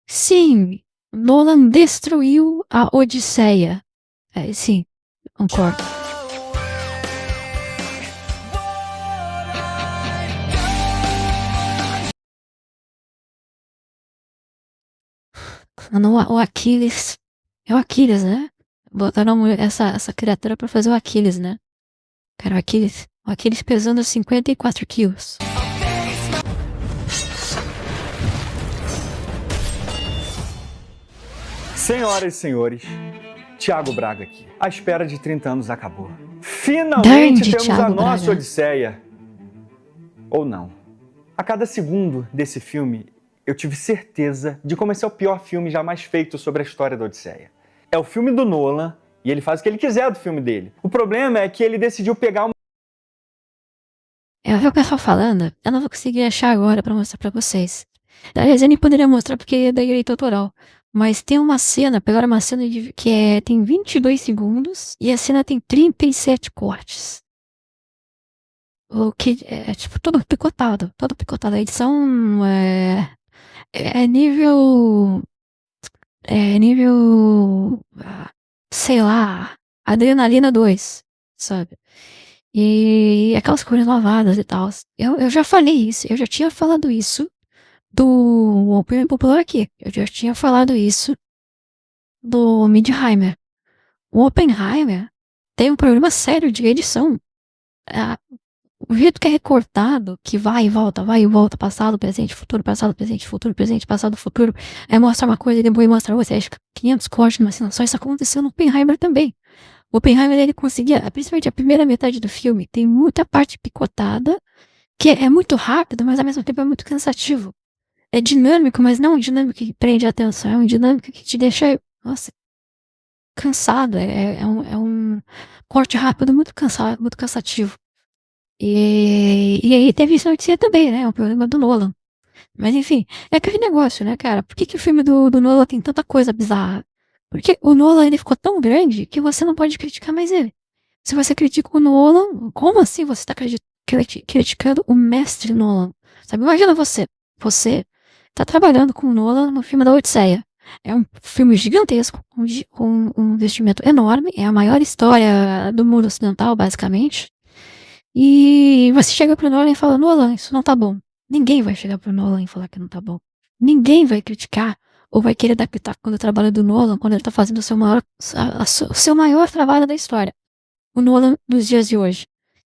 Sim, Nolan destruiu a Odisseia. Sim, concordo. Mano, o Aquiles. É o Aquiles, né? Botaram essa criatura pra fazer o Aquiles, né? Cara, o Aquiles. O Aquiles pesando 54 quilos. Senhoras e senhores, Thiago Braga aqui. A espera de 30 anos acabou. Grande Finalmente temos Thiago a nossa Braga. Odisseia. Ou não. A cada segundo desse filme, eu tive certeza de como esse é o pior filme jamais feito sobre a história da Odisseia. É o filme do Nolan e ele faz o que ele quiser do filme dele. O problema é que ele decidiu pegar uma... Eu vi o pessoal falando, eu não vou conseguir achar agora pra mostrar pra vocês. Aliás, eu nem poderia mostrar porque é da direito autoral. Mas tem uma cena, pegaram uma cena tem 22 segundos e a cena tem 37 cortes. O que é tipo todo picotado, todo picotado. A edição é nível. É nível. Sei lá. Adrenalina 2, sabe? E aquelas cores lavadas e tal. Eu já falei isso, eu já tinha falado isso do Opinião Popular aqui. Eu já tinha falado isso do Midheimer. O Oppenheimer tem um problema sério de edição. Ah, o jeito que é recortado, que vai e volta, passado, presente, futuro, passado, futuro, mostra uma coisa e depois mostra outra, aí fica 500 cortes numa cena só. Isso aconteceu no Oppenheimer também. O Oppenheimer, ele conseguia, principalmente a primeira metade do filme, tem muita parte picotada, que é muito rápido, mas ao mesmo tempo é muito cansativo. É dinâmico, mas não um dinâmico que prende a atenção, é um dinâmico que te deixa, nossa, cansado. É um corte rápido muito cansado, muito cansativo. E aí teve isso notícia também, né? É um problema do Nolan. Mas enfim, é aquele negócio, né, cara? Por que o filme do Nolan tem tanta coisa bizarra? Porque o Nolan, ele ficou tão grande que você não pode criticar mais ele. Se você critica o Nolan, como assim você tá criticando o mestre Nolan? Sabe, imagina você tá trabalhando com o Nolan no filme da Odisseia. É um filme gigantesco, com um investimento enorme, é a maior história do mundo ocidental, basicamente. E você chega pro Nolan e fala, Nolan, isso não tá bom. Ninguém vai chegar pro Nolan e falar que não tá bom. Ninguém vai criticar ou vai querer dar pitaco quando o trabalho do Nolan, quando ele tá fazendo o seu maior trabalho da história. O Nolan dos dias de hoje.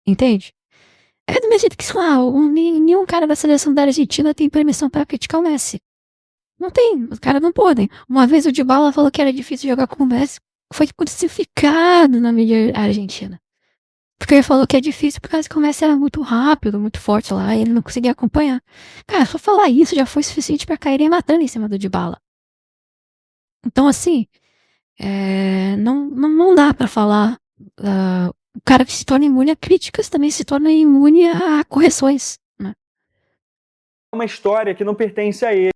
Entende? É do mesmo jeito que, sei lá, nenhum cara da seleção da Argentina tem permissão pra criticar o Messi. Não tem, os caras não podem. Uma vez o Dybala falou que era difícil jogar com o Messi, foi crucificado na mídia argentina. Porque ele falou que é difícil por causa que o Messi era muito rápido, muito forte lá, e ele não conseguia acompanhar. Cara, só falar isso já foi suficiente pra caírem matando em cima do Dybala. Então, assim, não dá pra falar. O cara que se torna imune a críticas também se torna imune a correções, né? uma história que não pertence a ele.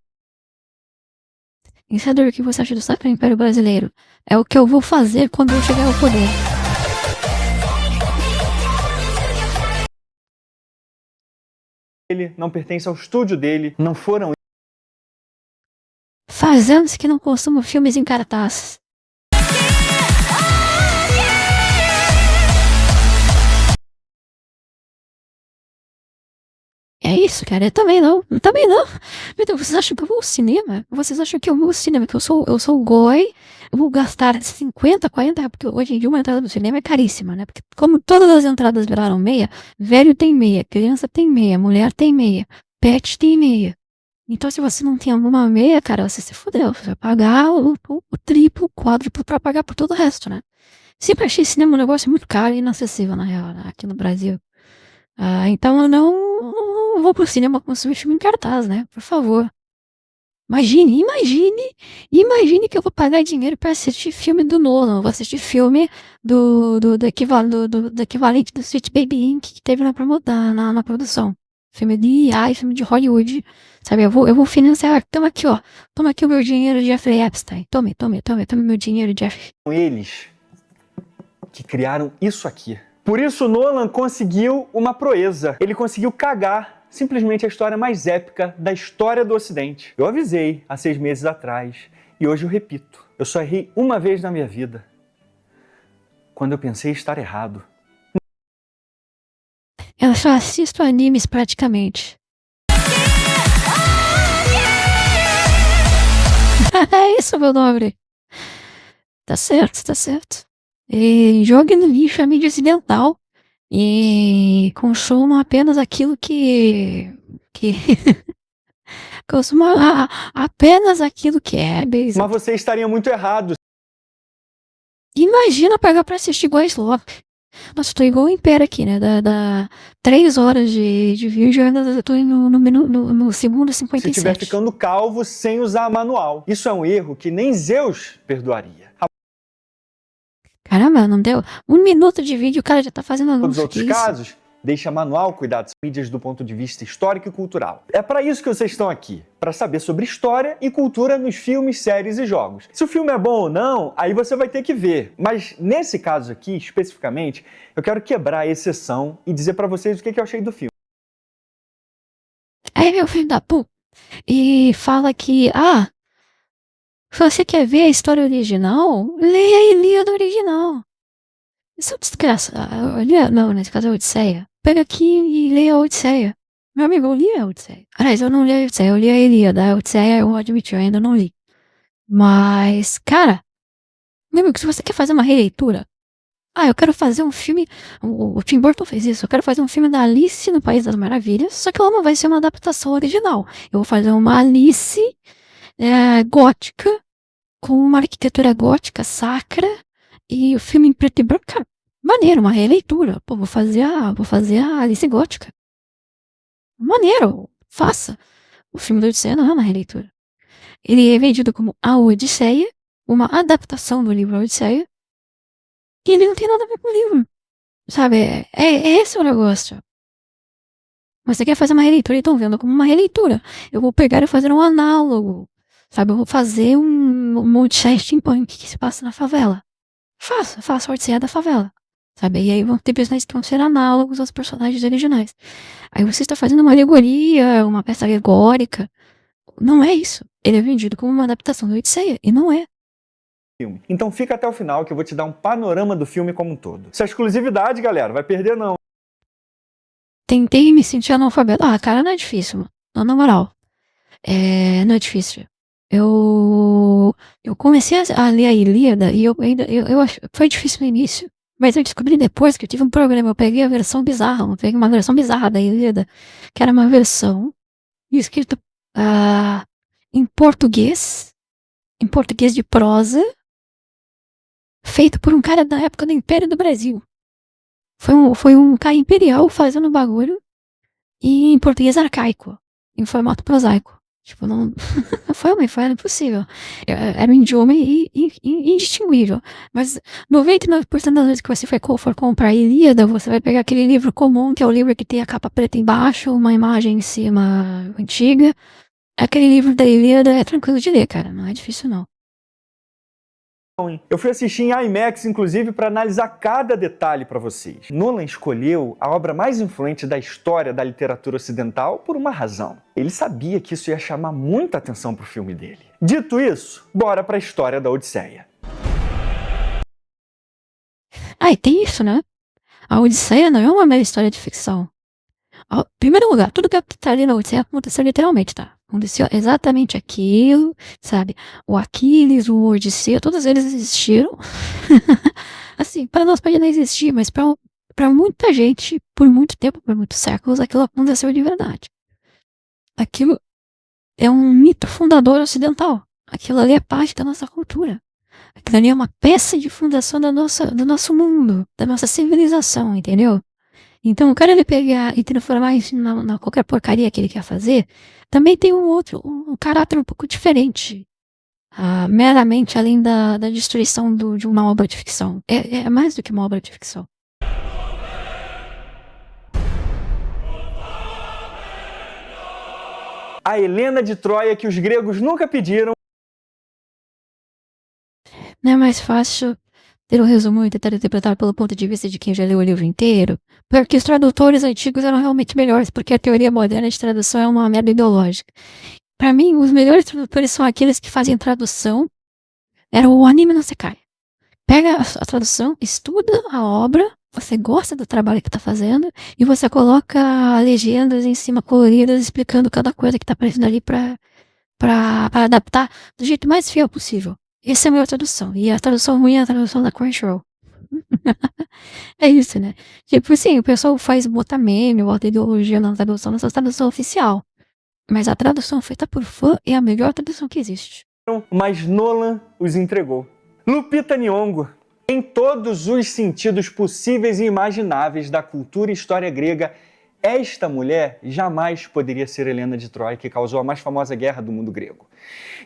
Pensador, o que você acha do Sacro Império Brasileiro? É o que eu vou fazer quando eu chegar ao poder. Ele não pertence ao estúdio dele, não foram... Faz anos que não consumo filmes em cartaz. É isso, cara. Eu também não. Eu também não. Meu Deus, vocês acham que eu vou ao cinema? Vocês acham que eu vou ao cinema? Que eu sou o goi. Eu vou gastar 50, 40, porque hoje em dia uma entrada no cinema é caríssima, né? Porque como todas as entradas viraram meia, velho tem meia, criança tem meia, mulher tem meia, pet tem meia. Então se você não tem alguma meia, cara, você se fudeu. Você vai pagar o triplo, o quádruplo pra pagar por todo o resto, né? Sempre achei cinema um negócio muito caro e inacessível, na real, né? Aqui no Brasil. Então eu não vou pro cinema consumir filme em cartaz, né? Por favor. Imagine que eu vou pagar dinheiro pra assistir filme do Nolan. Eu vou assistir filme do equivalente do Sweet Baby Inc. que teve na produção. Filme de IA, filme de Hollywood. Sabe, eu vou financiar. Toma aqui, ó. Toma aqui o meu dinheiro de Jeffrey Epstein. Tome meu dinheiro, Jeff. Eles que criaram isso aqui. Por isso Nolan conseguiu uma proeza. Ele conseguiu cagar simplesmente a história mais épica da história do Ocidente. Eu avisei há 6 meses atrás e hoje eu repito. Eu só errei uma vez na minha vida, quando eu pensei estar errado. Eu só assisto animes praticamente. É isso, meu nobre. Tá certo, tá certo. E jogue no lixo a mídia ocidental e consuma apenas aquilo que consuma apenas aquilo que é basic. Mas você estaria muito errado. Imagina pagar pra assistir igual a Sloth. Nossa, tô igual o Império aqui, né? Dá 3 horas de vídeo e ainda tô no segundo 57. Se estiver ficando calvo sem usar manual. Isso é um erro que nem Zeus perdoaria. Caramba, não deu 1 minuto de vídeo, o cara já tá fazendo anúncio. Todos os outros casos, deixa manual cuidar das mídias do ponto de vista histórico e cultural. É para isso que vocês estão aqui, para saber sobre história e cultura nos filmes, séries e jogos. Se o filme é bom ou não, aí você vai ter que ver. Mas nesse caso aqui, especificamente, eu quero quebrar a exceção e dizer para vocês o que eu achei do filme. Aí meu filho da puta e fala que, se você quer ver a história original, leia a Ilíada original. Isso é desgraça. Não, nesse caso é a Odisseia. Pega aqui e leia a Odisseia. Meu amigo, eu li a Odisseia. Aliás, eu não li a Odisseia, eu li a Ilíada. A Odisseia, eu admiti, eu ainda não li. Mas, cara, meu amigo, se você quer fazer uma releitura, eu quero fazer um filme. O Tim Burton fez isso. Eu quero fazer um filme da Alice no País das Maravilhas. Só que ela não vai ser uma adaptação original. Eu vou fazer uma Alice gótica, com uma arquitetura gótica sacra. E o filme em preto e branco, cara, maneiro, uma releitura. Pô, vou fazer a Alice gótica. Maneiro, faça. O filme da Odisseia não é uma releitura. Ele é vendido como a Odisseia, uma adaptação do livro Odisseia. E ele não tem nada a ver com o livro. Sabe, esse o negócio. Você quer fazer uma releitura e estão vendo como uma releitura. Eu vou pegar e fazer um análogo. Sabe, eu vou fazer um Odisseia steampunk que se passa na favela. Faça a Odisseia da favela. Sabe, e aí vão ter personagens que vão ser análogos aos personagens originais. Aí você está fazendo uma alegoria, uma peça alegórica. Não é isso. Ele é vendido como uma adaptação do Odisseia, e não é. Então fica até o final que eu vou te dar um panorama do filme como um todo. Essa exclusividade, galera, vai perder não. Tentei me sentir analfabeto. Cara, não é difícil, mano. Não, na moral. Não é difícil. Eu comecei a ler a Ilíada e eu acho foi difícil no início. Mas eu descobri depois que eu tive um problema. Eu peguei a versão bizarra. Eu peguei uma versão bizarra da Ilíada, que era uma versão escrita em português de prosa, feito por um cara da época do Império do Brasil. Foi um cara imperial fazendo bagulho em português arcaico, em formato prosaico. Tipo, não. Foi impossível. Era um idioma indistinguível. Mas 99% das vezes que você for comprar a Ilíada, você vai pegar aquele livro comum, que é o livro que tem a capa preta embaixo, uma imagem em cima antiga. Aquele livro da Ilíada é tranquilo de ler, cara. Não é difícil, não. Eu fui assistir em IMAX, inclusive, para analisar cada detalhe para vocês. Nolan escolheu a obra mais influente da história da literatura ocidental por uma razão. Ele sabia que isso ia chamar muita atenção para o filme dele. Dito isso, bora para a história da Odisseia. E tem isso, né? A Odisseia não é uma mera história de ficção. Em primeiro lugar, tudo que tá ali na Odisseia aconteceu literalmente, tá? Aconteceu exatamente aquilo, sabe? O Aquiles, o Odisseu, todos eles existiram. Assim, para nós pode não existir, mas para muita gente, por muito tempo, por muitos séculos, aquilo aconteceu de verdade. Aquilo é um mito fundador ocidental. Aquilo ali é parte da nossa cultura. Aquilo ali é uma peça de fundação do nosso mundo, da nossa civilização, entendeu? Então, o cara ele pegar e transformar isso na qualquer porcaria que ele quer fazer, também tem um caráter um pouco diferente. Meramente além da destruição de uma obra de ficção. É mais do que uma obra de ficção. A Helena de Troia que os gregos nunca pediram. Não é mais fácil ter um resumo e tentar interpretar pelo ponto de vista de quem já leu o livro inteiro, porque os tradutores antigos eram realmente melhores, porque a teoria moderna de tradução é uma merda ideológica. Pra mim, os melhores tradutores são aqueles que fazem tradução. Era o anime no Sekai. Pega a tradução, estuda a obra, você gosta do trabalho que tá fazendo, e você coloca legendas em cima coloridas explicando cada coisa que tá aparecendo ali pra adaptar do jeito mais fiel possível. Essa é a melhor tradução. E a tradução ruim é a tradução da Crunchyroll. É isso, né? Tipo assim, o pessoal faz botar meme, bota ideologia na tradução oficial. Mas a tradução feita por fã é a melhor tradução que existe. Mas Nolan os entregou. Lupita Nyong'o, em todos os sentidos possíveis e imagináveis da cultura e história grega, esta mulher jamais poderia ser Helena de Troia, que causou a mais famosa guerra do mundo grego.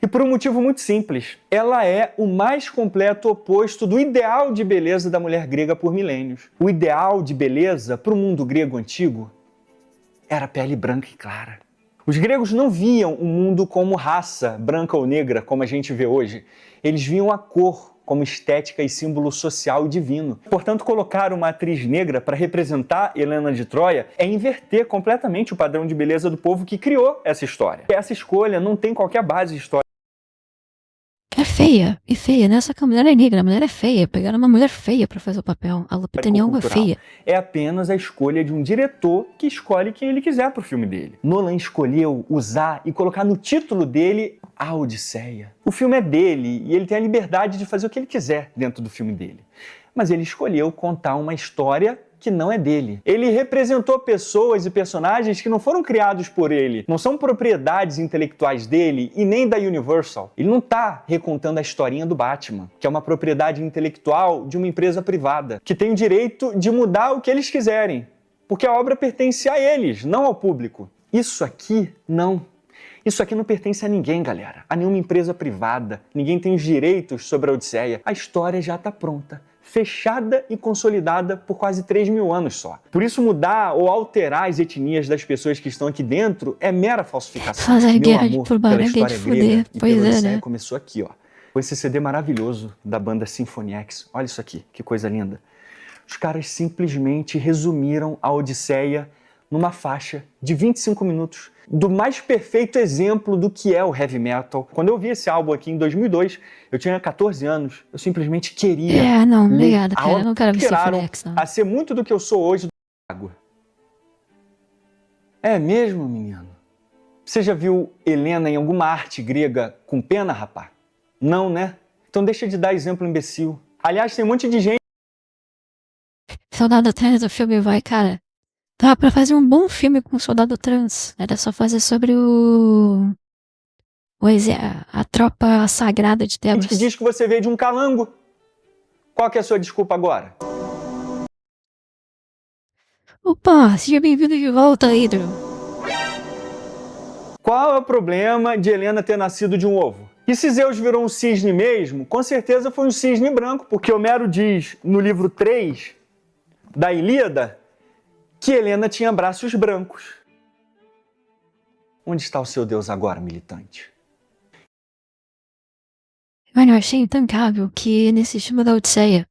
E por um motivo muito simples, ela é o mais completo oposto do ideal de beleza da mulher grega por milênios. O ideal de beleza para o mundo grego antigo era pele branca e clara. Os gregos não viam o mundo como raça, branca ou negra, como a gente vê hoje. Eles viam a cor como estética e símbolo social e divino. Portanto, colocar uma atriz negra para representar Helena de Troia é inverter completamente o padrão de beleza do povo que criou essa história. Essa escolha não tem qualquer base histórica. É feia, e feia, né? Só que a mulher é negra, a mulher é feia. Pegaram uma mulher feia pra fazer o papel. A Lupita Nyong'o é feia. É apenas a escolha de um diretor que escolhe quem ele quiser pro filme dele. Nolan escolheu usar e colocar no título dele A Odisseia. O filme é dele e ele tem a liberdade de fazer o que ele quiser dentro do filme dele. Mas ele escolheu contar uma história que não é dele. Ele representou pessoas e personagens que não foram criados por ele, não são propriedades intelectuais dele e nem da Universal. Ele não está recontando a historinha do Batman, que é uma propriedade intelectual de uma empresa privada, que tem o direito de mudar o que eles quiserem, porque a obra pertence a eles, não ao público. Isso aqui não. Isso aqui não pertence a ninguém, galera, a nenhuma empresa privada. Ninguém tem os direitos sobre a Odisseia. A história já está pronta, fechada e consolidada por quase 3.000 anos só. Por isso, mudar ou alterar as etnias das pessoas que estão aqui dentro é mera falsificação. Fazer Meu guerra amor por pela barulho história de grega fuder. e Pois pela é, Odisseia né? começou aqui, ó. Com esse CD maravilhoso da banda Symphony X. Olha isso aqui, que coisa linda. Os caras simplesmente resumiram a Odisseia numa faixa de 25 minutos, do mais perfeito exemplo do que é o heavy metal. Quando eu vi esse álbum aqui em 2002, eu tinha 14 anos, eu simplesmente queria não, ler obrigada, a cara. Eu não quero ver inspiraram Symphony X, não. a ser muito do que eu sou hoje do água. É mesmo, menino? Você já viu Helena em alguma arte grega com pena, rapá? Não, né? Então deixa de dar exemplo imbecil. Aliás, tem um monte de gente... Soldado Trans do filme vai, cara. Dá pra fazer um bom filme com soldado trans. Era só fazer sobre a tropa sagrada de Tebas. que diz que você veio de um calango. Qual que é a sua desculpa agora? Opa, seja bem-vindo de volta, Hidro. Qual é o problema de Helena ter nascido de um ovo? E se Zeus virou um cisne mesmo, com certeza foi um cisne branco, porque Homero diz no livro 3 da Ilíada que Helena tinha braços brancos. Onde está o seu Deus agora, militante? Mano, eu achei intancável que nesse filme da Odisseia,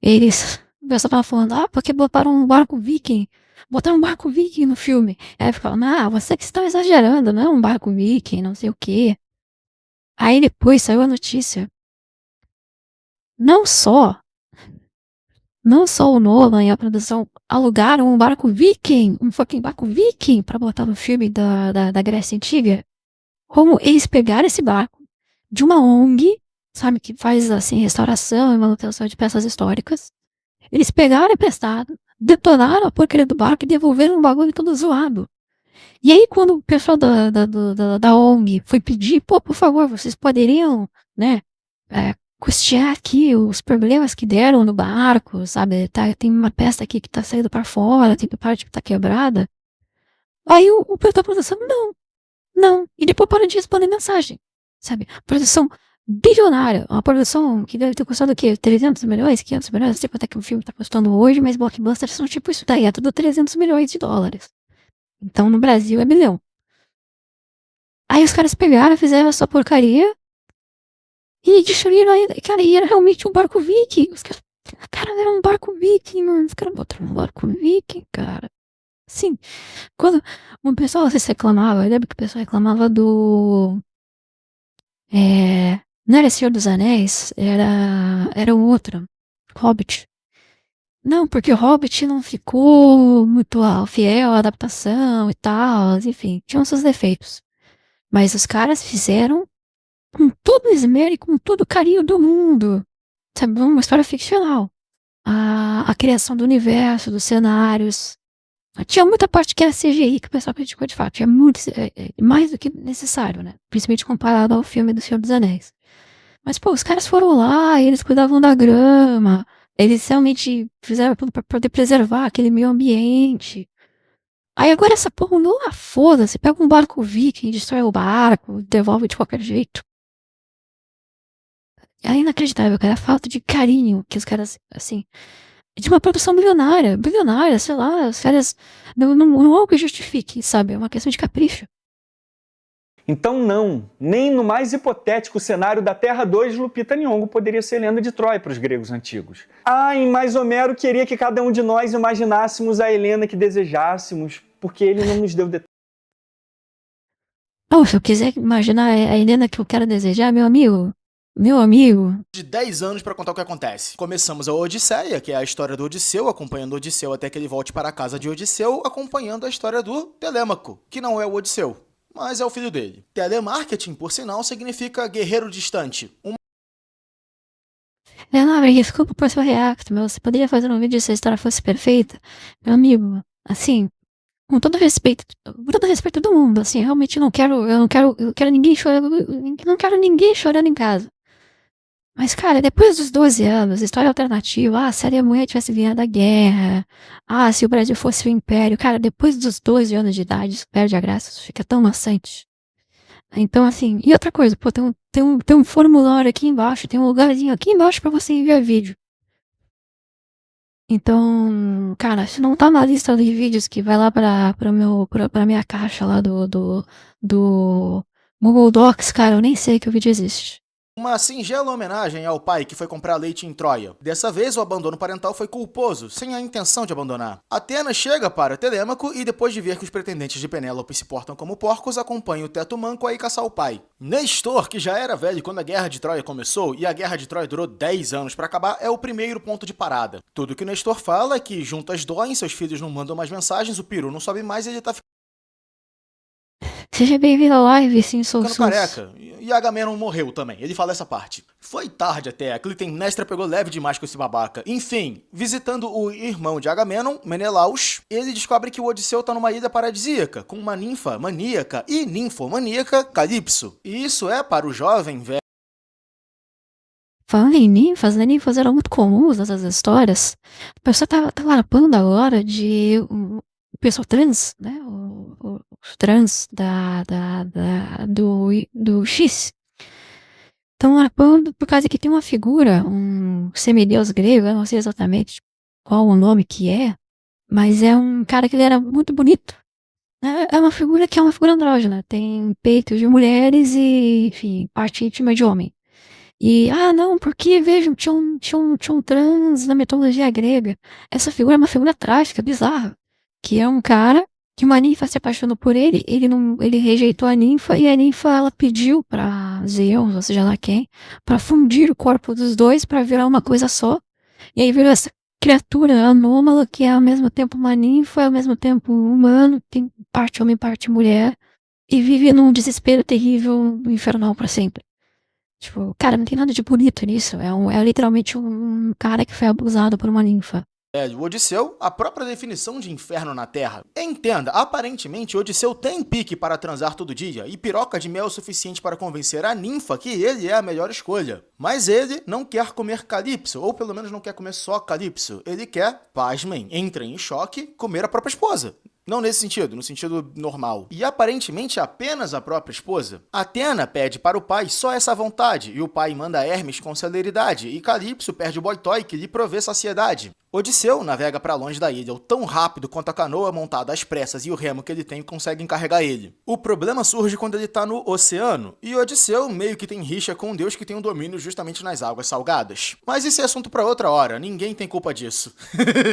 o pessoal tava falando, porque botaram um barco viking. Botaram um barco viking no filme. Aí falaram, você que está exagerando, não é um barco viking, não sei o quê. Aí depois saiu a notícia. Não só o Nolan e a produção alugaram um barco viking, um fucking barco viking pra botar no filme da Grécia Antiga. Como eles pegaram esse barco de uma ONG, sabe, que faz, assim, restauração e manutenção de peças históricas. Eles pegaram emprestado, detonaram a porcaria do barco e devolveram o bagulho todo zoado. E aí, quando o pessoal da ONG foi pedir, por favor, vocês poderiam, né, custear aqui os problemas que deram no barco, sabe? Tem uma peça aqui que tá saindo para fora, tem uma parte que tá quebrada. Aí o pessoal da produção, não. E depois para de responder mensagem, sabe? Produção bilionária, uma produção que deve ter custado o quê? 300 milhões, 500 milhões, não sei quanto é que o filme tá custando hoje, mas blockbusters são tipo isso daí, é tudo 300 milhões de dólares. Então no Brasil é bilhão. Aí os caras pegaram, fizeram essa porcaria E destruíram ainda. Cara, e era realmente um barco viking. Os caras. Cara, era um barco viking, mano. Os caras botaram um barco viking, cara. Sim. Quando o pessoal se reclamava, eu lembro que o pessoal reclamava do. Não era Senhor dos Anéis, era o outro. Hobbit. Não, porque o Hobbit não ficou muito fiel à adaptação e tal, enfim, tinham seus defeitos. Mas os caras fizeram com todo o esmero e com todo o carinho do mundo. Sabe, uma história ficcional. A criação do universo, dos cenários. Tinha muita parte que era CGI, que o pessoal criticou de fato. Tinha muito, mais do que necessário, né? Principalmente comparado ao filme do Senhor dos Anéis. Mas, pô, os caras foram lá, eles cuidavam da grama, eles realmente fizeram tudo pra poder preservar aquele meio ambiente. Aí agora essa porra não, foda-se, pega um barco viking, destrói o barco, devolve de qualquer jeito. É inacreditável, cara, a falta de carinho que os caras, assim, de uma produção bilionária, sei lá, os caras, não é algo que justifique, sabe, é uma questão de capricho. Então não, nem no mais hipotético cenário da Terra 2, Lupita Nyong'o poderia ser Helena de Troia para os gregos antigos. Em mais Homero queria que cada um de nós imaginássemos a Helena que desejássemos, porque ele não nos deu detalhes. Se eu quiser imaginar a Helena que eu quero desejar, meu amigo, de 10 anos para contar o que acontece. Começamos a Odisseia, que é a história do Odisseu, acompanhando o Odisseu até que ele volte para a casa de Odisseu, acompanhando a história do Telêmaco, que não é o Odisseu, mas é o filho dele. Telemarketing, por sinal, significa guerreiro distante. Leonardo, desculpa por seu react, mas você poderia fazer um vídeo se a história fosse perfeita? Meu amigo, assim, com todo respeito do mundo, assim, realmente eu quero ninguém chorando, não quero ninguém chorando em casa. Mas, cara, depois dos 12 anos, história alternativa, se a Alemanha tivesse ganhado a guerra, se o Brasil fosse o império, cara, depois dos 12 anos de idade, isso perde a graça, isso fica tão maçante. Então, assim, e outra coisa, pô, tem um formulário aqui embaixo, tem um lugarzinho aqui embaixo pra você enviar vídeo. Então, cara, se não tá na lista de vídeos que vai lá pra minha caixa lá do Google Docs, cara, eu nem sei que o vídeo existe. Uma singela homenagem ao pai que foi comprar leite em Troia. Dessa vez, o abandono parental foi culposo, sem a intenção de abandonar. Atena chega para Telêmaco e, depois de ver que os pretendentes de Penélope se portam como porcos, acompanha o teto manco a ir caçar o pai. Nestor, que já era velho quando a Guerra de Troia começou, e a Guerra de Troia durou 10 anos para acabar, é o primeiro ponto de parada. Tudo que o Nestor fala é que juntas doem, seus filhos não mandam mais mensagens, o peru não sobe mais e ele tá Seja bem-vindo à live, sim, sou ficando careca. E Agamenon morreu também, ele fala essa parte. Foi tarde até, a Clitemnestra pegou leve demais com esse babaca. Enfim, visitando o irmão de Agamenon, Menelaus, ele descobre que o Odisseu tá numa ilha paradisíaca, com uma ninfa maníaca e ninfomaníaca, Calypso. E isso é, para o jovem velho... Falando em ninfas, né? Ninfas eram muito comuns nessas histórias. A pessoa tá larpando agora de pessoa trans, né? Os trans do X. Estão larpando por causa que tem uma figura, um semideus grego, eu não sei exatamente qual o nome que é, mas é um cara que ele era muito bonito. É uma figura que é uma figura andrógena, tem peitos de mulheres e, enfim, parte íntima de homem. E, não, porque, vejam, tinha um trans na mitologia grega. Essa figura é uma figura trágica, bizarra. Que é um cara que uma ninfa se apaixonou por ele, ele rejeitou a ninfa, e a ninfa, ela pediu pra Zeus, ou seja lá quem, pra fundir o corpo dos dois pra virar uma coisa só. E aí virou essa criatura anômala que é ao mesmo tempo uma ninfa, ao mesmo tempo humano, tem parte homem, parte mulher, e vive num desespero terrível, infernal pra sempre. Tipo, cara, não tem nada de bonito nisso. É literalmente um cara que foi abusado por uma ninfa. O Odisseu, a própria definição de inferno na Terra. Entenda, aparentemente Odisseu tem pique para transar todo dia e piroca de mel suficiente para convencer a ninfa que ele é a melhor escolha. Mas ele não quer comer Calypso, ou pelo menos não quer comer só Calypso. Ele quer, pasmem, entrem em choque, comer a própria esposa. Não nesse sentido, no sentido normal. E aparentemente apenas a própria esposa. Atena pede para o pai só essa vontade, e o pai manda Hermes com celeridade, e Calypso perde o boy toy que lhe provê saciedade. Odisseu navega para longe da ilha o tão rápido quanto a canoa montada às pressas e o remo que ele tem conseguem carregar ele. O problema surge quando ele tá no oceano, e Odisseu meio que tem rixa com um deus que tem um domínio justamente nas águas salgadas. Mas esse é assunto para outra hora, ninguém tem culpa disso.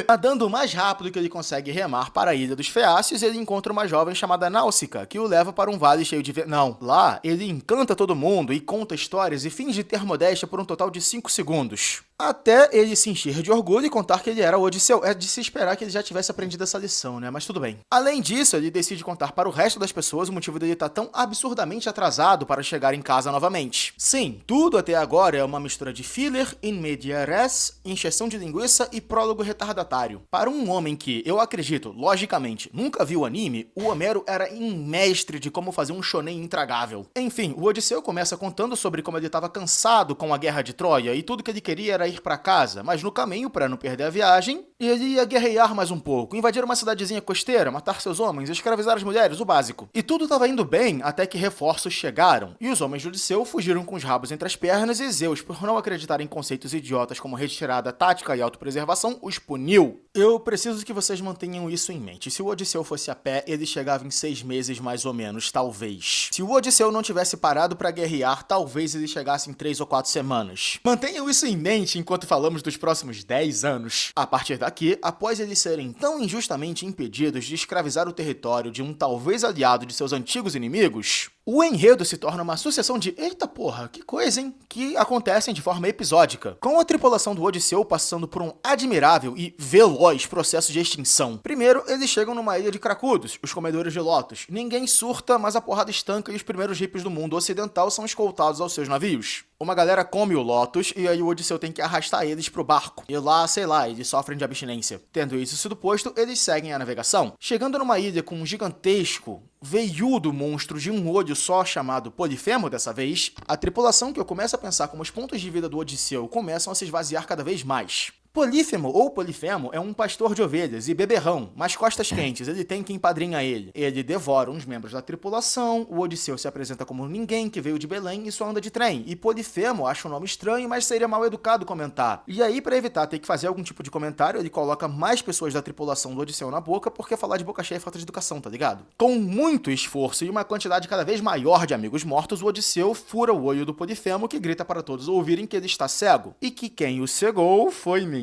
Nadando o mais rápido que ele consegue remar para a ilha dos Feácios, ele encontra uma jovem chamada Náusica, que o leva para um vale cheio de Não, lá ele encanta todo mundo e conta histórias e finge ter modéstia por um total de 5 segundos. Até ele se encher de orgulho e contar que ele era o Odisseu. É de se esperar que ele já tivesse aprendido essa lição, né? Mas tudo bem. Além disso, ele decide contar para o resto das pessoas o motivo dele estar tão absurdamente atrasado para chegar em casa novamente. Sim, tudo até agora é uma mistura de filler, in media res, encheção de linguiça e prólogo retardatário. Para um homem que, eu acredito, logicamente, nunca viu anime, o Homero era um mestre de como fazer um shonen intragável. Enfim, o Odisseu começa contando sobre como ele estava cansado com a guerra de Troia e tudo que ele queria era ir para casa, mas no caminho, para não perder a viagem, ele ia guerrear mais um pouco, invadir uma cidadezinha costeira, matar seus homens, escravizar as mulheres, o básico. E tudo estava indo bem até que reforços chegaram, e os homens de Odisseu fugiram com os rabos entre as pernas e Zeus, por não acreditar em conceitos idiotas como retirada tática e autopreservação, os puniu. Eu preciso que vocês mantenham isso em mente. Se o Odisseu fosse a pé, ele chegava em 6 meses mais ou menos, talvez. Se o Odisseu não tivesse parado para guerrear, talvez ele chegasse em 3 ou 4 semanas. Mantenham isso em mente enquanto falamos dos próximos 10 anos. A partir daqui, após eles serem tão injustamente impedidos de escravizar o território de um talvez aliado de seus antigos inimigos, o enredo se torna uma sucessão de eita porra, que coisa, hein? Que acontecem de forma episódica, com a tripulação do Odisseu passando por um admirável e veloz processo de extinção. Primeiro, eles chegam numa ilha de cracudos, os comedores de lotos. Ninguém surta, mas a porrada estanca e os primeiros hippies do mundo ocidental são escoltados aos seus navios. Uma galera come o Lotus e aí o Odisseu tem que arrastar eles pro barco. E lá, sei lá, eles sofrem de abstinência. Tendo isso sido posto, eles seguem a navegação. Chegando numa ilha com um gigantesco, veiudo monstro de um olho só chamado Polifemo dessa vez, a tripulação que eu começo a pensar como os pontos de vida do Odisseu começam a se esvaziar cada vez mais. Polífemo ou Polifemo é um pastor de ovelhas e beberrão, mas costas quentes, ele tem quem padrinha ele. Ele devora uns membros da tripulação, o Odisseu se apresenta como ninguém que veio de Belém e só anda de trem, e Polifemo acha o nome estranho, mas seria mal educado comentar. E aí, pra evitar ter que fazer algum tipo de comentário, ele coloca mais pessoas da tripulação do Odisseu na boca, porque falar de boca cheia é falta de educação, tá ligado? Com muito esforço e uma quantidade cada vez maior de amigos mortos, o Odisseu fura o olho do Polifemo, que grita para todos ouvirem que ele está cego, e que quem o cegou foi ninguém.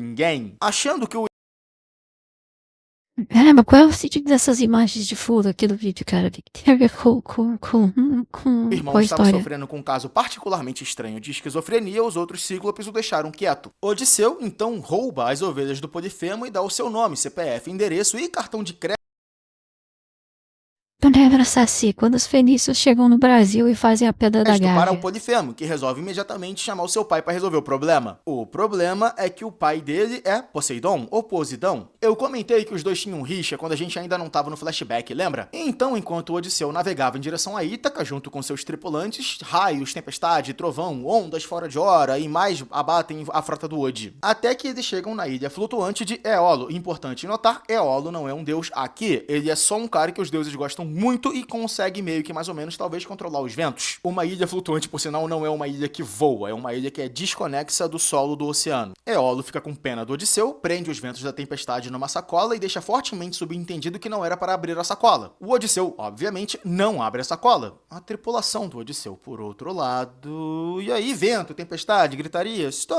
Achando que o Caramba, qual é o sentido dessas imagens de fundo aqui do vídeo, cara? O que tem a ver irmão com a estava história? sofrendo com um caso particularmente estranho de esquizofrenia, os outros cíclopes o deixaram quieto. Odisseu, então, rouba as ovelhas do Polifemo e dá o seu nome, CPF, endereço e cartão de crédito Então lembra, Saci, quando os fenícios chegam no Brasil e fazem a Pedra da para Gávea. o Polifemo, que resolve imediatamente chamar o seu pai para resolver o problema. O problema é que o pai dele é Poseidon, ou Posidão. Eu comentei que os dois tinham rixa quando a gente ainda não estava no flashback, lembra? Então, enquanto Odisseu navegava em direção a Ítaca, junto com seus tripulantes, raios, tempestade, trovão, ondas fora de hora e mais abatem a frota do Odi. Até que eles chegam na ilha flutuante de Éolo. Importante notar, Éolo não é um deus aqui, ele é só um cara que os deuses gostam muito e consegue meio que mais ou menos talvez controlar os ventos. Uma ilha flutuante, por sinal, não é uma ilha que voa, é uma ilha que é desconexa do solo do oceano. Éolo fica com pena do Odisseu, prende os ventos da tempestade numa sacola e deixa fortemente subentendido que não era para abrir a sacola. O Odisseu, obviamente, não abre a sacola. A tripulação do Odisseu, por outro lado... E aí, vento, tempestade, gritaria... Estou...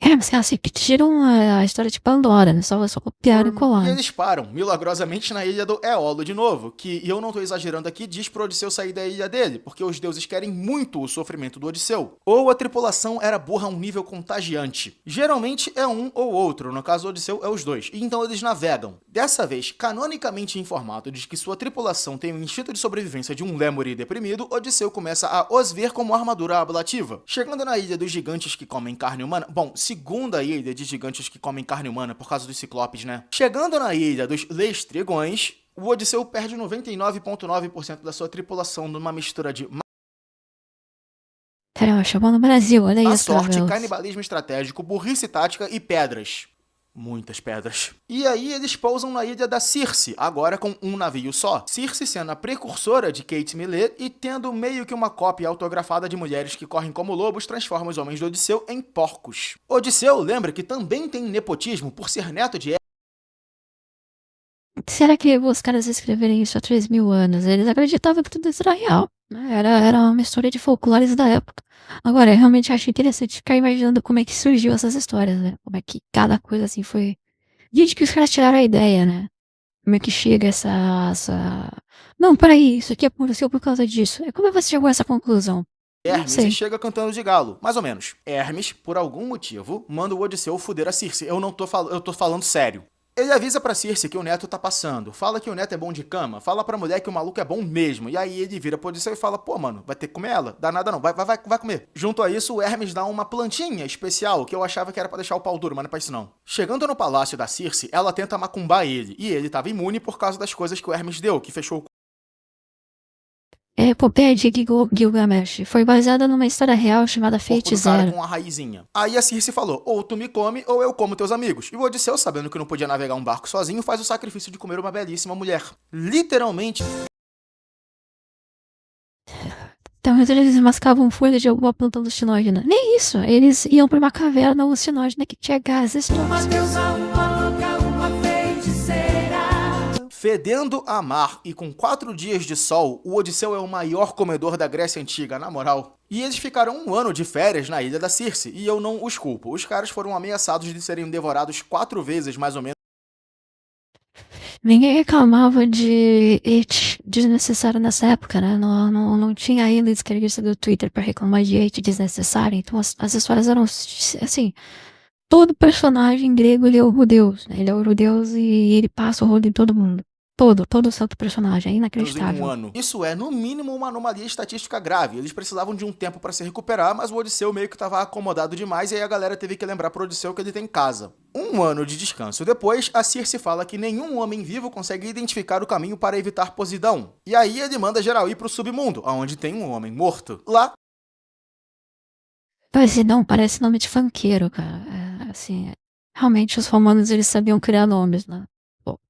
É, mas assim, tiram a história de Pandora, né? Só copiaram e E colaram. eles param, milagrosamente, na ilha do Éolo de novo, que, e eu não tô exagerando aqui, diz pro Odisseu sair da ilha dele, porque os deuses querem muito o sofrimento do Odisseu. Ou a tripulação era burra a um nível contagiante. Geralmente é um ou outro, no caso do Odisseu é os dois, e então eles navegam. Dessa vez, canonicamente informado de que sua tripulação tem o instinto de sobrevivência de um lêmure deprimido, Odisseu começa a os ver como armadura ablativa. Chegando na ilha dos gigantes que comem carne humana, bom, segunda ilha de gigantes que comem carne humana por causa dos ciclopes, né? Chegando na ilha dos Lestrigões, o Odisseu perde 99,9% da sua tripulação numa mistura de Caramba, chamou no Brasil, olha má isso, sorte, Travelos. canibalismo estratégico, burrice tática e pedras. Muitas pedras. E aí eles pousam na ilha da Circe, agora com um navio só. Circe sendo a precursora de Kate Millett e tendo meio que uma cópia autografada de mulheres que correm como lobos, transforma os homens de Odisseu em porcos. Odisseu lembra que também tem nepotismo por ser neto de... Será que os caras escreverem isso há 3.000 anos? Eles acreditavam que tudo isso era real, né? Era uma história de folclores da época. Agora, eu realmente acho interessante ficar imaginando como é que surgiu essas histórias, né? Como é que cada coisa assim foi... Gente, que os caras tiraram a ideia, né? Como é que chega essa... Não, peraí, isso aqui aconteceu por causa disso. Como é que você chegou a essa conclusão? Não Hermes e sei. chega cantando de galo, mais ou menos. Hermes, por algum motivo, manda o Odisseu fuder a Circe. Eu tô falando sério. Ele avisa pra Circe que o neto tá passando, fala que o neto é bom de cama, fala pra mulher que o maluco é bom mesmo, e aí ele vira pro Odisseu e fala, pô, mano, vai ter que comer ela? Dá nada não, vai comer. Junto a isso, o Hermes dá uma plantinha especial, que eu achava que era pra deixar o pau duro, mas não é pra isso não. Chegando no palácio da Circe, ela tenta macumbar ele, e ele tava imune por causa das coisas que o Hermes deu, que fechou o... É Epopeia de Gilgamesh. Foi baseada numa história real chamada corpo Fate do cara Zero. com a raizinha. Aí a Circe falou, ou tu me come, ou eu como teus amigos. E o Odisseu, sabendo que não podia navegar um barco sozinho, faz o sacrifício de comer uma belíssima mulher. Literalmente... Então eles mascavam folha de alguma planta alucinógena. Nem isso, eles iam pra uma caverna alucinógena que tinha gases tóxicos. Fedendo a mar e com 4 dias de sol, o Odisseu é o maior comedor da Grécia Antiga, na moral. E eles ficaram 1 ano de férias na ilha da Circe, e eu não os culpo. Os caras foram ameaçados de serem devorados 4 vezes, mais ou menos. Ninguém reclamava de hate desnecessário nessa época, né? Não tinha ainda esquerdista do Twitter pra reclamar de hate desnecessário. Então as histórias eram assim. Todo personagem grego ele é o Rudeus, né? Ele é o Rudeus e ele passa o rodo em todo mundo. Todo santo personagem, é Em inacreditável. 1 ano. Isso é, no mínimo, uma anomalia estatística grave. Eles precisavam de um tempo pra se recuperar, mas o Odisseu meio que estava acomodado demais e aí a galera teve que lembrar pro Odisseu que ele tem casa. 1 ano de descanso depois, a Circe fala que nenhum homem vivo consegue identificar o caminho para evitar Poseidon. E aí ele manda geral ir pro submundo, onde tem um homem morto. Lá, Poseidon parece nome de funkeiro, cara. Assim, realmente os romanos eles sabiam criar nomes, né?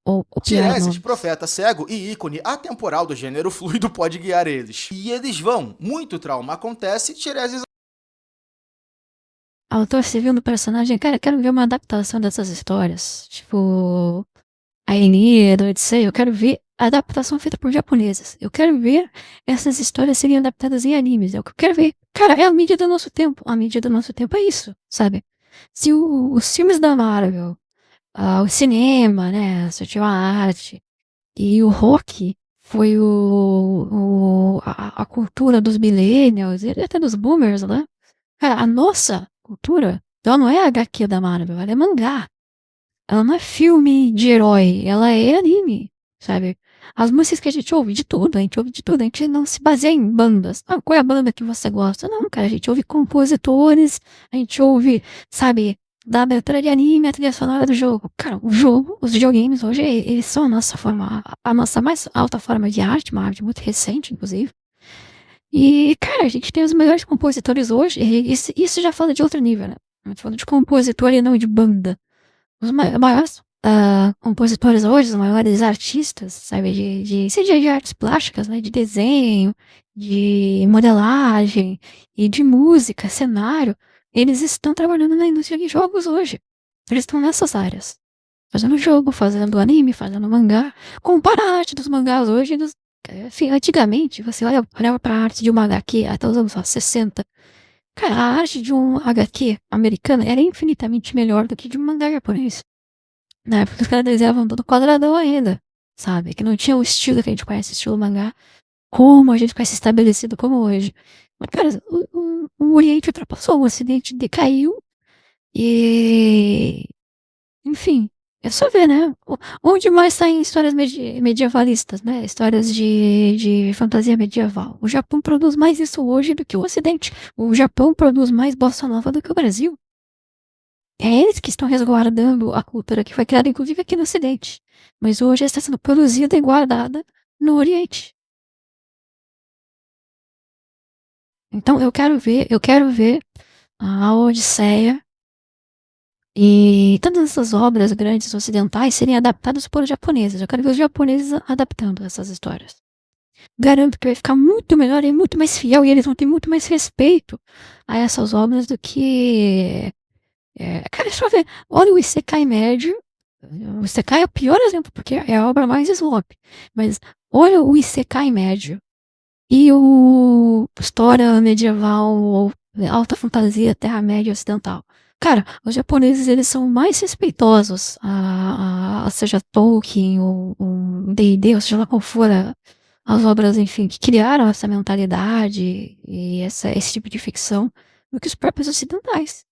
Ou criar Tireses, nomes. profeta cego e ícone atemporal do gênero fluido, pode guiar eles. E eles vão. Muito trauma acontece, Tireses... Autor civil do personagem, cara, eu quero ver uma adaptação dessas histórias. Tipo, a Enida, Odisseia, eu quero ver a adaptação feita por japoneses. Eu quero ver essas histórias serem adaptadas em animes. É o que eu quero ver. Cara, é a mídia do nosso tempo. A mídia do nosso tempo é isso, sabe? Se os filmes da Marvel, o cinema, né, a sétima arte e o rock foi a cultura dos millennials e até dos boomers, né? Cara, a nossa cultura, ela não é HQ da Marvel, ela é mangá. Ela não é filme de herói, ela é anime, sabe? As músicas que a gente ouve de tudo, a gente ouve de tudo, a gente não se baseia em bandas. Ah, qual é a banda que você gosta? Não, cara, a gente ouve compositores, a gente ouve, sabe, da abertura de anime, a trilha sonora do jogo. Cara, o jogo, os videogames hoje, eles são a nossa forma, a nossa mais alta forma de arte, uma arte muito recente, inclusive. E, cara, a gente tem os melhores compositores hoje, e isso já fala de outro nível, né? A gente fala de compositor e não de banda. Os maiores compositores hoje, os maiores artistas, sabe, seja de artes plásticas, né, de desenho, de modelagem e de música, cenário, eles estão trabalhando na indústria de jogos hoje. Eles estão nessas áreas. Fazendo jogo, fazendo anime, fazendo mangá. Compara a arte dos mangás hoje. Enfim, antigamente, você olhava pra arte de uma HQ até os anos 60. Cara, a arte de um HQ americano era infinitamente melhor do que de um mangá japonês. Na época os caras desenhavam todo quadradão ainda, sabe? Que não tinha o estilo que a gente conhece, estilo mangá, como a gente conhece estabelecido como hoje. Mas, cara, o Oriente ultrapassou, o Ocidente decaiu e... Enfim, é só ver, né? Onde mais saem histórias medievalistas, né? Histórias de fantasia medieval. O Japão produz mais isso hoje do que o Ocidente. O Japão produz mais bossa nova do que o Brasil. É eles que estão resguardando a cultura que foi criada, inclusive, aqui no Ocidente. Mas hoje está sendo produzida e guardada no Oriente. Então eu quero ver a Odisseia E todas essas obras grandes ocidentais serem adaptadas por japoneses. Eu quero ver os japoneses adaptando essas histórias. Garanto que vai ficar muito melhor e muito mais fiel, e eles vão ter muito mais respeito a essas obras do que. Cara, só ver. Olha o Isekai médio. O Isekai é o pior exemplo, porque é a obra mais slope. Mas olha o Isekai médio e o história medieval ou alta fantasia Terra-média ocidental. Cara, os japoneses, eles são mais respeitosos seja Tolkien ou D&D, ou seja lá qual for as obras, enfim, que criaram essa mentalidade e esse tipo de ficção do que os próprios ocidentais.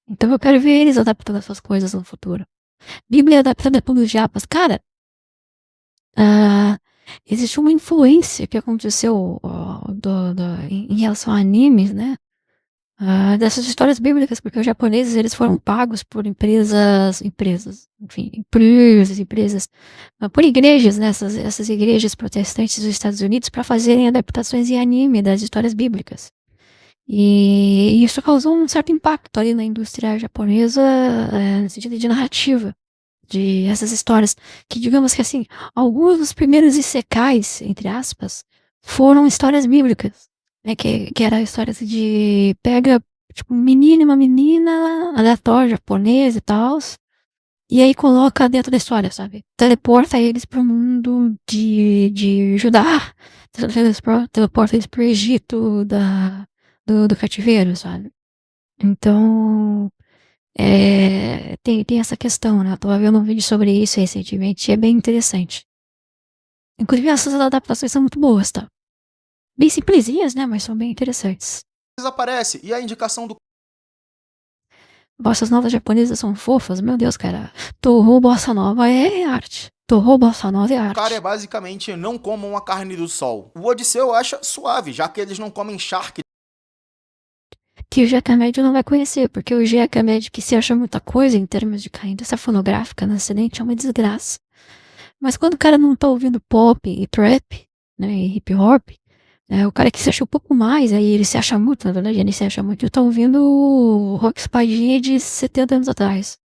Então eu quero ver eles adaptando essas coisas no futuro. Bíblia adaptada pelos japas. Cara, existe uma influência que aconteceu em relação a animes, né? Dessas histórias bíblicas, porque os japoneses, eles foram pagos por empresas, por igrejas, né? Essas igrejas protestantes dos Estados Unidos, para fazerem adaptações em anime das histórias bíblicas. E isso causou um certo impacto ali na indústria japonesa, no sentido de narrativa, de essas histórias, que digamos que assim, alguns dos primeiros isekais, entre aspas, foram histórias bíblicas, né, que era histórias de pega, tipo, um menino e uma menina, aleatório, japonês e tal, e aí coloca dentro da história, sabe? Teleporta eles pro mundo de Judá, teleporta eles pro Egito do cativeiro, sabe? Então, tem essa questão, né? Eu tava vendo um vídeo sobre isso recentemente e é bem interessante. Inclusive, essas adaptações são muito boas, tá? Bem simplesinhas, né? Mas são bem interessantes. Aparece, e a indicação do Bossas novas japonesas são fofas, meu Deus, cara. Torro bossa nova é arte. Torro bossa nova é arte. cara é basicamente não comam a carne do sol. O Odisseu acha suave, já que eles não comem charque. Que o Jeca Médio não vai conhecer, porque o Jeca Médio que se acha muita coisa em termos de indústria fonográfica no acidente é uma desgraça. Mas quando o cara não tá ouvindo pop e trap, né, e hip hop, o cara que se acha um pouco mais, aí ele se acha muito, na verdade, ele se acha muito, tá ouvindo o rock espadinha de 70 anos atrás.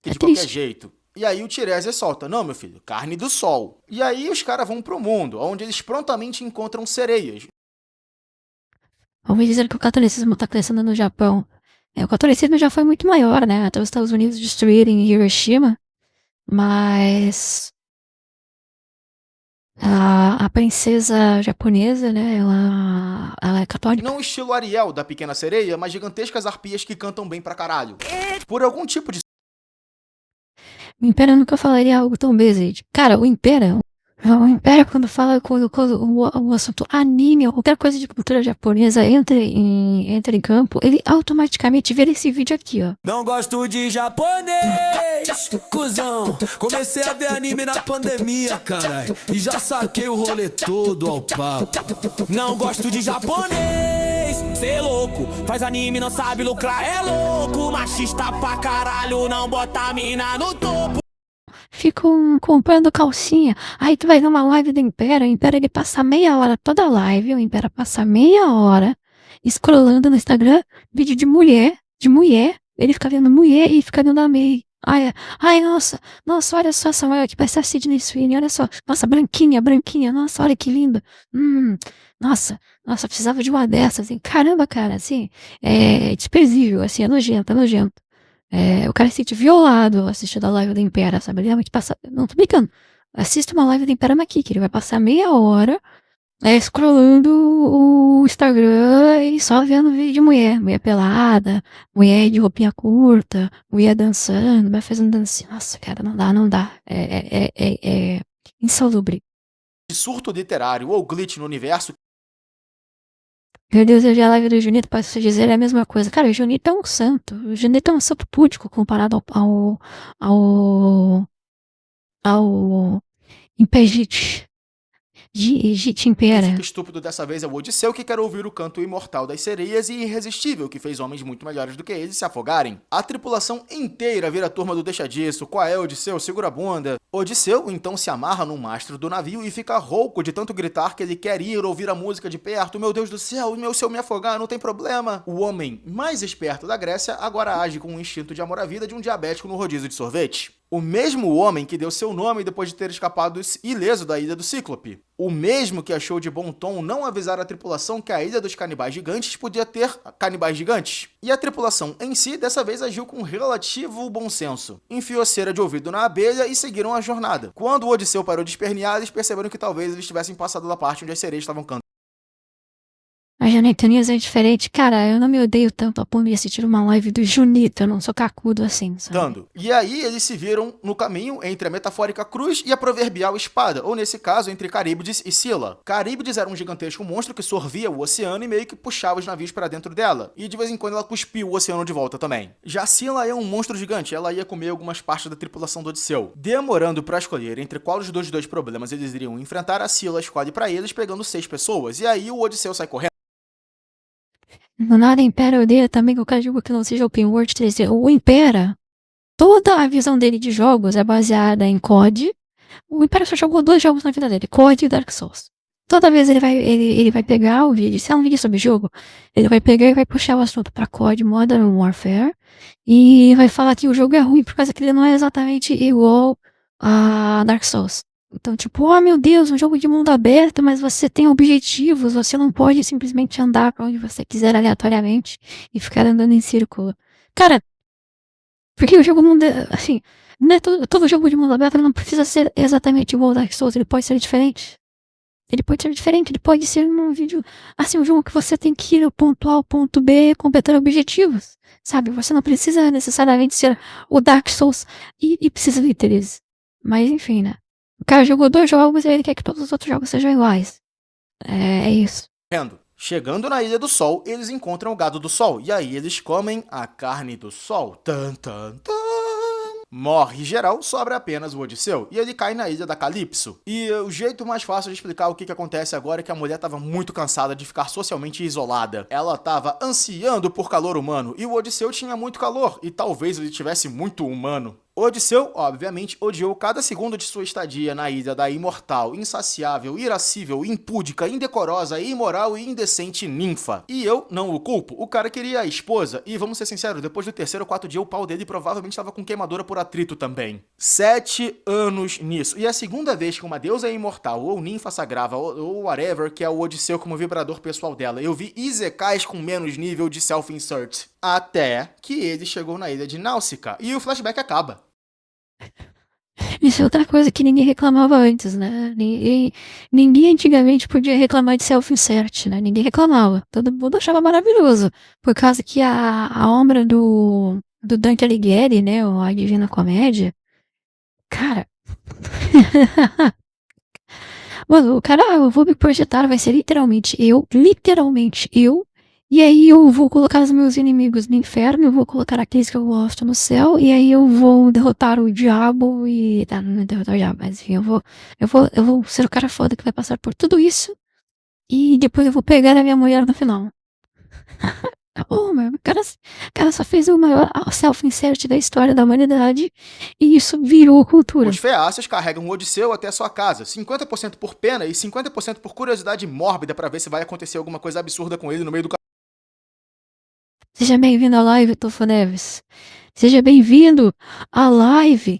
De qualquer jeito. E aí o Tiresias solta, não, meu filho, carne do sol. E aí os caras vão pro mundo, onde eles prontamente encontram sereias. Vamos dizer que o catolicismo tá crescendo no Japão. O catolicismo já foi muito maior, né? Até os Estados Unidos destruírem Hiroshima. Mas a princesa japonesa, né? Ela é católica. Não estilo Ariel, da Pequena Sereia, mas gigantescas arpias que cantam bem pra caralho. Por algum tipo de... O Império nunca falaria algo tão basic. Cara, o Império, quando fala o assunto anime ou qualquer coisa de cultura japonesa entra em campo, ele automaticamente vira esse vídeo aqui, ó. Não gosto de japonês, cuzão. Comecei a ver anime na pandemia, caralho. E já saquei o rolê todo ao papo. Não gosto de japonês, cê louco. Faz anime, não sabe lucrar, é louco. Machista pra caralho, não bota a mina no topo. Ficam comprando calcinha. Aí tu vai ver uma live do Império. O Império ele passa meia hora toda a live. O Império passa meia hora scrollando no Instagram vídeo de mulher. Ele fica vendo mulher e fica vendo a May. Ai, nossa, olha só essa mulher que parece a Sydney Sweeney, olha só. Nossa, branquinha, nossa, olha que linda. Nossa, precisava de uma dessas, assim. Caramba, cara, assim, é desprezível, assim, é nojento. O cara se sente violado assistindo a live do Impera, sabe? Ele realmente passa. Não tô brincando. Assista uma live do Impera Maki, que ele vai passar meia hora scrollando o Instagram e só vendo vídeo de mulher. Mulher pelada, mulher de roupinha curta, mulher dançando, vai fazendo dancinha. Nossa, cara, não dá. É insalubre. surto literário ou glitch no universo. Meu Deus, eu vi a live do Junito pra você dizer a mesma coisa. Cara, o Junito é um santo. O Junito é um santo púdico comparado ao Impegite. de Quem Timpera. fica estúpido dessa vez é o Odisseu, que quer ouvir o canto imortal das sereias e irresistível, que fez homens muito melhores do que ele se afogarem. A tripulação inteira vira a turma do deixa disso. Qual é, Odisseu? Segura a bunda. Odisseu então se amarra num mastro do navio e fica rouco de tanto gritar que ele quer ir ouvir a música de perto. Meu Deus do céu, se eu me afogar, não tem problema. O homem mais esperto da Grécia agora age com um instinto de amor à vida de um diabético no rodízio de sorvete. O mesmo homem que deu seu nome depois de ter escapado ileso da Ilha do Cíclope. O mesmo que achou de bom tom não avisar a tripulação que a Ilha dos Canibais Gigantes podia ter canibais gigantes. E a tripulação em si, dessa vez, agiu com relativo bom senso. Enfiou cera de ouvido na abelha e seguiram a jornada. Quando o Odisseu parou de espernear, eles perceberam que talvez eles tivessem passado da parte onde as sereias estavam cantando. A Janetanias é diferente. Cara, eu não me odeio tanto a ponto de assistir uma live do Junito. Eu não sou cacudo assim, sabe? E aí eles se viram no caminho entre a metafórica cruz e a proverbial espada, ou nesse caso, entre Caríbides e Scylla. Caríbides era um gigantesco monstro que sorvia o oceano e meio que puxava os navios para dentro dela. E de vez em quando ela cuspia o oceano de volta também. Já Scylla é um monstro gigante, ela ia comer algumas partes da tripulação do Odisseu. Demorando para escolher entre qual dos dois problemas eles iriam enfrentar, a Scylla escolhe para eles pegando 6 pessoas. E aí o Odisseu sai correndo. No Nada Impera eu odeio também qualquer jogo que não seja Open World 3D. O Impera, toda a visão dele de jogos é baseada em COD. O Impera só jogou 2 jogos na vida dele, COD e Dark Souls. Toda vez ele vai pegar o vídeo, se é um vídeo sobre jogo, ele vai pegar e vai puxar o assunto pra COD Modern Warfare e vai falar que o jogo é ruim por causa que ele não é exatamente igual a Dark Souls. Então, tipo, oh meu Deus, um jogo de mundo aberto, mas você tem objetivos, você não pode simplesmente andar pra onde você quiser aleatoriamente e ficar andando em círculo. Cara, porque o jogo mundo, assim, não é todo jogo de mundo aberto não precisa ser exatamente igual ao Dark Souls, ele pode ser diferente. Ele pode ser um vídeo, assim, um jogo que você tem que ir do ponto A ao ponto B completar objetivos, sabe? Você não precisa necessariamente ser o Dark Souls e precisa de interesse. Mas enfim, né? O cara jogou 2 jogos e ele quer que todos os outros jogos sejam iguais. É isso. Chegando na Ilha do Sol, eles encontram o gado do Sol, e aí eles comem a carne do Sol. Tan, tan, tan. Morre geral, sobra apenas o Odisseu, e ele cai na Ilha da Calypso. E o jeito mais fácil de explicar o que acontece agora é que a mulher estava muito cansada de ficar socialmente isolada. Ela estava ansiando por calor humano, e o Odisseu tinha muito calor, e talvez ele tivesse muito humano. Odisseu, obviamente, odiou cada segundo de sua estadia na ilha da imortal, insaciável, irascível, impúdica, indecorosa, imoral e indecente ninfa. E eu não o culpo. O cara queria a esposa, e vamos ser sinceros, depois do 3º ou 4º dia o pau dele provavelmente estava com queimadura por atrito também. 7 anos nisso. E é a segunda vez que uma deusa imortal, ou ninfa sagrava, ou whatever, que é o Odisseu como vibrador pessoal dela. Eu vi Isekais com menos nível de self-insert. Até que ele chegou na ilha de Náusica, e o flashback acaba. Isso é outra coisa que ninguém reclamava antes, né? Ninguém antigamente podia reclamar de self-insert, né? Ninguém reclamava. Todo mundo achava maravilhoso. Por causa que a obra do Dante Alighieri, né? A Divina Comédia. Cara. Mano, o cara, eu vou me projetar, vai ser literalmente eu. E aí eu vou colocar os meus inimigos no inferno, eu vou colocar aqueles que eu gosto no céu, e aí eu vou derrotar o diabo e... Tá, não é derrotar o diabo, mas enfim, eu vou ser o cara foda que vai passar por tudo isso, e depois eu vou pegar a minha mulher no final. Oh, meu, o cara só fez o maior self-insert da história da humanidade, e isso virou cultura. Os feácios carregam o Odisseu até sua casa, 50% por pena e 50% por curiosidade mórbida pra ver se vai acontecer alguma coisa absurda com ele no meio do caminho. Seja bem-vindo à live, Tofo Neves. Seja bem-vindo à live,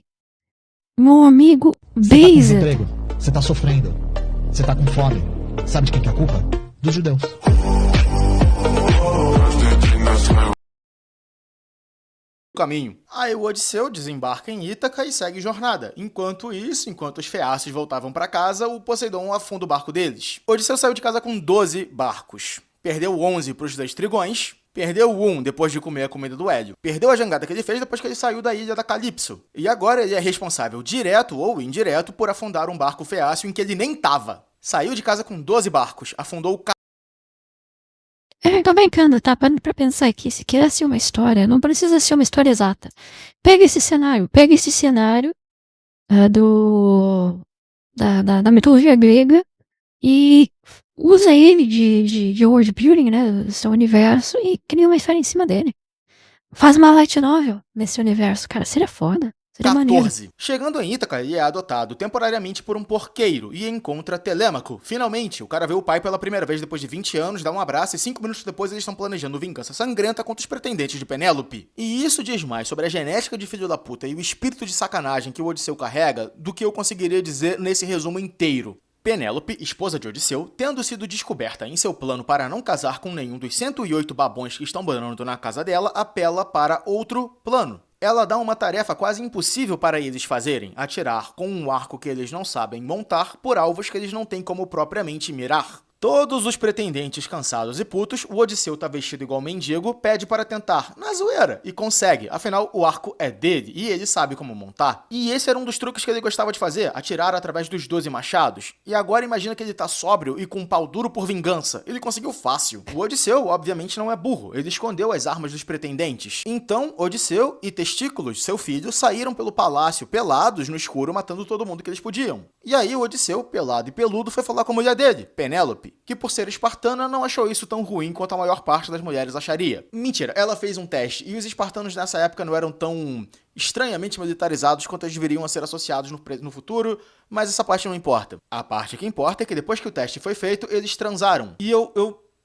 meu amigo Baser. Você tá sofrendo. Você tá com fome. Sabe de quem que é a culpa? Dos judeus. Caminho. Aí o Odisseu desembarca em Ítaca e segue jornada. Enquanto isso, enquanto os feácios voltavam para casa, o Poseidon afunda o barco deles. Odisseu saiu de casa com 12 barcos. Perdeu 11 para os 2 trigões. Perdeu 1 depois de comer a comida do Hélio. Perdeu a jangada que ele fez depois que ele saiu da ilha da Calypso. E agora ele é responsável, direto ou indireto, por afundar um barco feácio em que ele nem tava. Saiu de casa com 12 barcos, afundou o Eu tô brincando, tá? Pra pensar aqui, se quer ser uma história, não precisa ser uma história exata. Pega esse cenário da mitologia grega, e usa ele de world building, né, do seu universo, e cria uma história em cima dele. Faz uma light novel nesse universo, cara, seria foda. Seria maneiro. 14. Chegando em Ítaca, ele é adotado temporariamente por um porqueiro e encontra Telêmaco. Finalmente, o cara vê o pai pela primeira vez depois de 20 anos, dá um abraço e 5 minutos depois eles estão planejando vingança sangrenta contra os pretendentes de Penélope. E isso diz mais sobre a genética de filho da puta e o espírito de sacanagem que o Odisseu carrega do que eu conseguiria dizer nesse resumo inteiro. Penélope, esposa de Odisseu, tendo sido descoberta em seu plano para não casar com nenhum dos 108 babões que estão morando na casa dela, apela para outro plano. Ela dá uma tarefa quase impossível para eles fazerem, atirar com um arco que eles não sabem montar por alvos que eles não têm como propriamente mirar. Todos os pretendentes cansados e putos, o Odisseu tá vestido igual mendigo, pede para tentar, na zoeira, e consegue. Afinal, o arco é dele e ele sabe como montar. E esse era um dos truques que ele gostava de fazer, atirar através dos 12 machados. E agora imagina que ele tá sóbrio e com um pau duro por vingança. Ele conseguiu fácil. O Odisseu, obviamente, não é burro. Ele escondeu as armas dos pretendentes. Então, Odisseu e Testículos, seu filho, saíram pelo palácio pelados no escuro, matando todo mundo que eles podiam. E aí o Odisseu, pelado e peludo, foi falar com a mulher dele, Penélope, que por ser espartana não achou isso tão ruim quanto a maior parte das mulheres acharia. Mentira, ela fez um teste e os espartanos nessa época não eram tão estranhamente militarizados quanto eles deveriam a ser associados no futuro, mas essa parte não importa. A parte que importa é que depois que o teste foi feito, eles transaram. E eu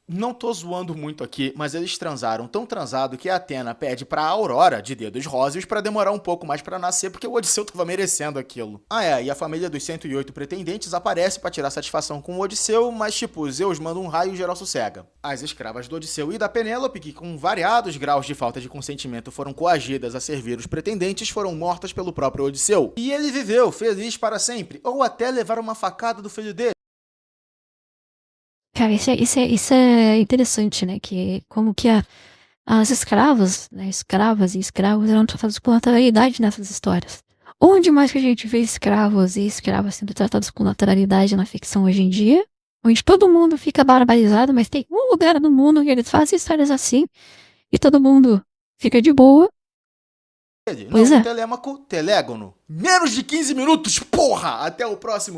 não tô zoando muito aqui, mas eles transaram tão transado que a Atena pede pra Aurora, de dedos róseos, pra demorar um pouco mais pra nascer, porque o Odisseu tava merecendo aquilo. E a família dos 108 pretendentes aparece pra tirar satisfação com o Odisseu, mas tipo, Zeus manda um raio e geral sossega. As escravas do Odisseu e da Penélope, que com variados graus de falta de consentimento foram coagidas a servir os pretendentes, foram mortas pelo próprio Odisseu. E ele viveu feliz para sempre, ou até levar uma facada do filho dele. Cara, isso é interessante, né? Que como que as escravas, né? Escravas e escravos eram tratados com naturalidade nessas histórias. Onde mais que a gente vê escravos e escravas sendo tratados com naturalidade na ficção hoje em dia? Onde todo mundo fica barbarizado, mas tem um lugar no mundo onde eles fazem histórias assim e todo mundo fica de boa. Pois Não, é. Telêmaco, Telégono. Menos de 15 minutos, porra! Até o próximo